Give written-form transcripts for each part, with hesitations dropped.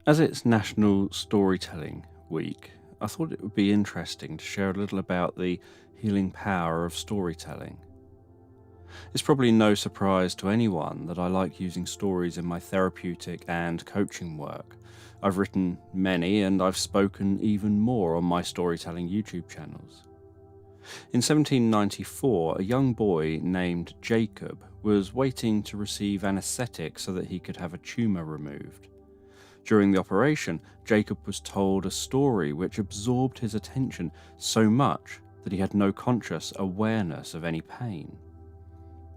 As it's National Storytelling Week, I thought it would be interesting to share a little about the healing power of storytelling. It's probably no surprise to anyone that I like using stories in my therapeutic and coaching work. I've written many and I've spoken even more on my storytelling YouTube channels. In 1794, a young boy named Jacob was waiting to receive anesthetic so that he could have a tumour removed. During the operation, Jacob was told a story which absorbed his attention so much that he had no conscious awareness of any pain.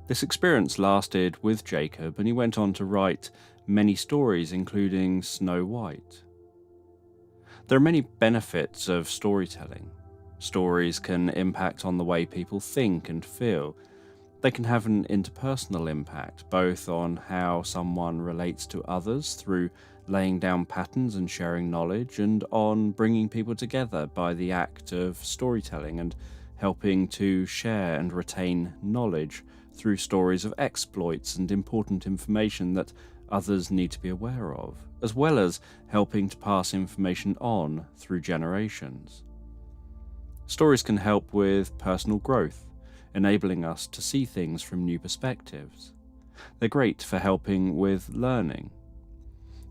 This experience lasted with Jacob, and he went on to write many stories, including Snow White. There are many benefits of storytelling. Stories can impact on the way people think and feel. They can have an interpersonal impact, both on how someone relates to others through laying down patterns and sharing knowledge, and on bringing people together by the act of storytelling and helping to share and retain knowledge through stories of exploits and important information that others need to be aware of, as well as helping to pass information on through generations. Stories can help with personal growth, enabling us to see things from new perspectives. They're great for helping with learning.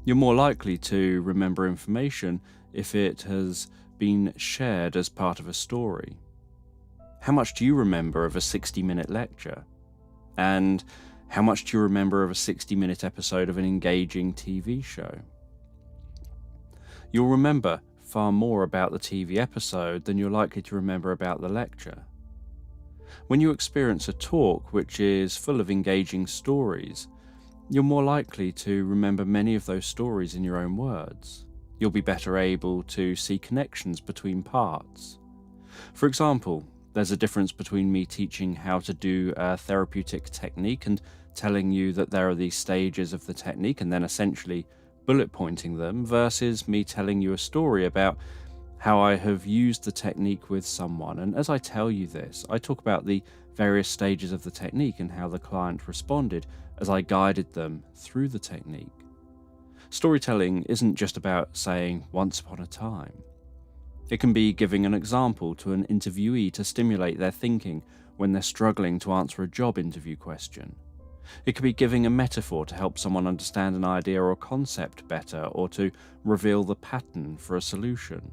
You're more likely to remember information if it has been shared as part of a story. How much do you remember of a 60-minute lecture? And how much do you remember of a 60-minute episode of an engaging TV show? You'll remember far more about the TV episode than you're likely to remember about the lecture. When you experience a talk which is full of engaging stories, you're more likely to remember many of those stories in your own words. You'll be better able to see connections between parts. For example, there's a difference between me teaching how to do a therapeutic technique and telling you that there are these stages of the technique and then essentially bullet pointing them, versus me telling you a story about how I have used the technique with someone. And as I tell you this, I talk about the various stages of the technique and how the client responded as I guided them through the technique. Storytelling isn't just about saying once upon a time. It can be giving an example to an interviewee to stimulate their thinking when they're struggling to answer a job interview question. It could be giving a metaphor to help someone understand an idea or concept better, or to reveal the pattern for a solution.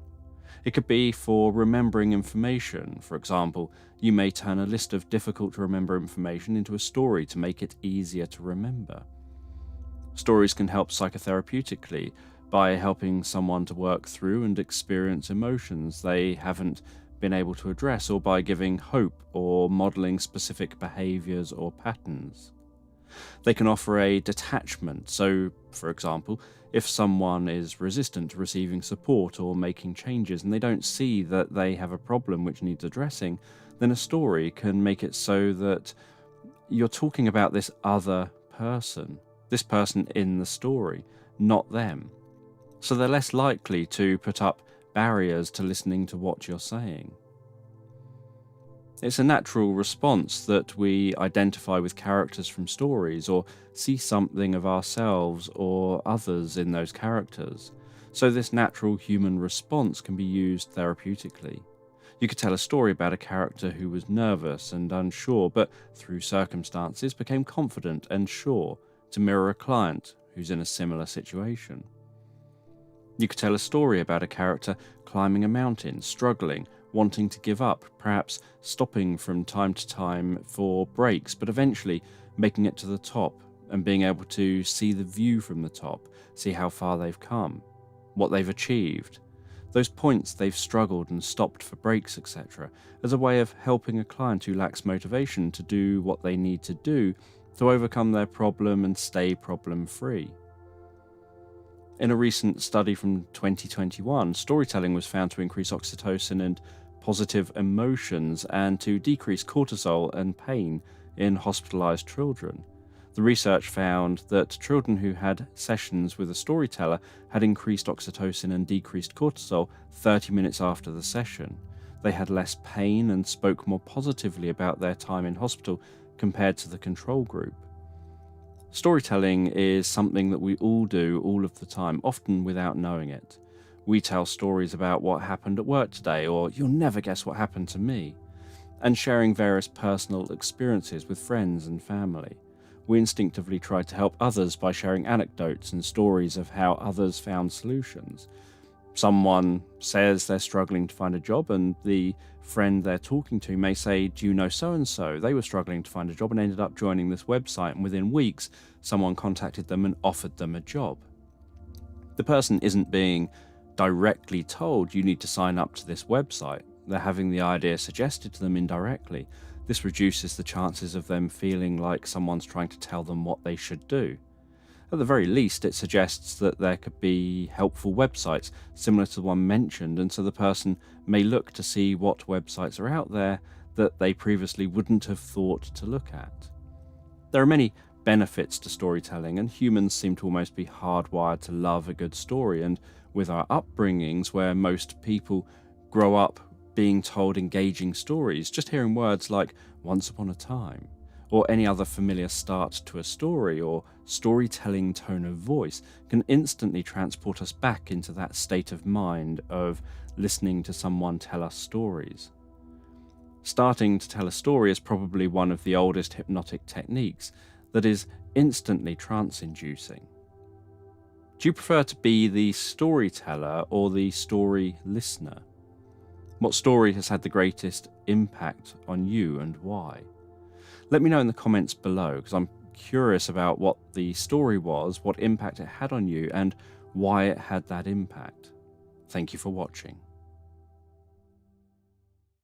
It could be for remembering information. For example, you may turn a list of difficult to remember information into a story to make it easier to remember. Stories can help psychotherapeutically by helping someone to work through and experience emotions they haven't been able to address, or by giving hope or modeling specific behaviors or patterns. They can offer a detachment. So, for example, if someone is resistant to receiving support or making changes and they don't see that they have a problem which needs addressing, then a story can make it so that you're talking about this other person, this person in the story, not them. So they're less likely to put up barriers to listening to what you're saying. It's a natural response that we identify with characters from stories, or see something of ourselves or others in those characters. So this natural human response can be used therapeutically. You could tell a story about a character who was nervous and unsure, but through circumstances became confident and sure, to mirror a client who's in a similar situation. You could tell a story about a character climbing a mountain, struggling, wanting to give up, perhaps stopping from time to time for breaks, but eventually making it to the top and being able to see the view from the top, see how far they've come, what they've achieved, those points they've struggled and stopped for breaks, etc., as a way of helping a client who lacks motivation to do what they need to do to overcome their problem and stay problem-free. In a recent study from 2021, storytelling was found to increase oxytocin and positive emotions and to decrease cortisol and pain in hospitalized children. The research found that children who had sessions with a storyteller had increased oxytocin and decreased cortisol 30 minutes after the session. They had less pain and spoke more positively about their time in hospital compared to the control group. Storytelling is something that we all do all of the time, often without knowing it. We tell stories about what happened at work today, or you'll never guess what happened to me, and sharing various personal experiences with friends and family. We instinctively try to help others by sharing anecdotes and stories of how others found solutions. Someone says they're struggling to find a job, and the friend they're talking to may say, "Do you know so and so? They were struggling to find a job and ended up joining this website, and within weeks, someone contacted them and offered them a job." The person isn't being directly told, "You need to sign up to this website." They're having the idea suggested to them indirectly. This reduces the chances of them feeling like someone's trying to tell them what they should do. At the very least, it suggests that there could be helpful websites similar to the one mentioned, and so the person may look to see what websites are out there that they previously wouldn't have thought to look at. There are many benefits to storytelling, and humans seem to almost be hardwired to love a good story, and with our upbringings, where most people grow up being told engaging stories, just hearing words like "once upon a time" or any other familiar start to a story or storytelling tone of voice can instantly transport us back into that state of mind of listening to someone tell us stories. Starting to tell a story is probably one of the oldest hypnotic techniques that is instantly trance-inducing. Do you prefer to be the storyteller or the story listener? What story has had the greatest impact on you and why? Let me know in the comments below, because I'm curious about what the story was, what impact it had on you, and why it had that impact. Thank you for watching.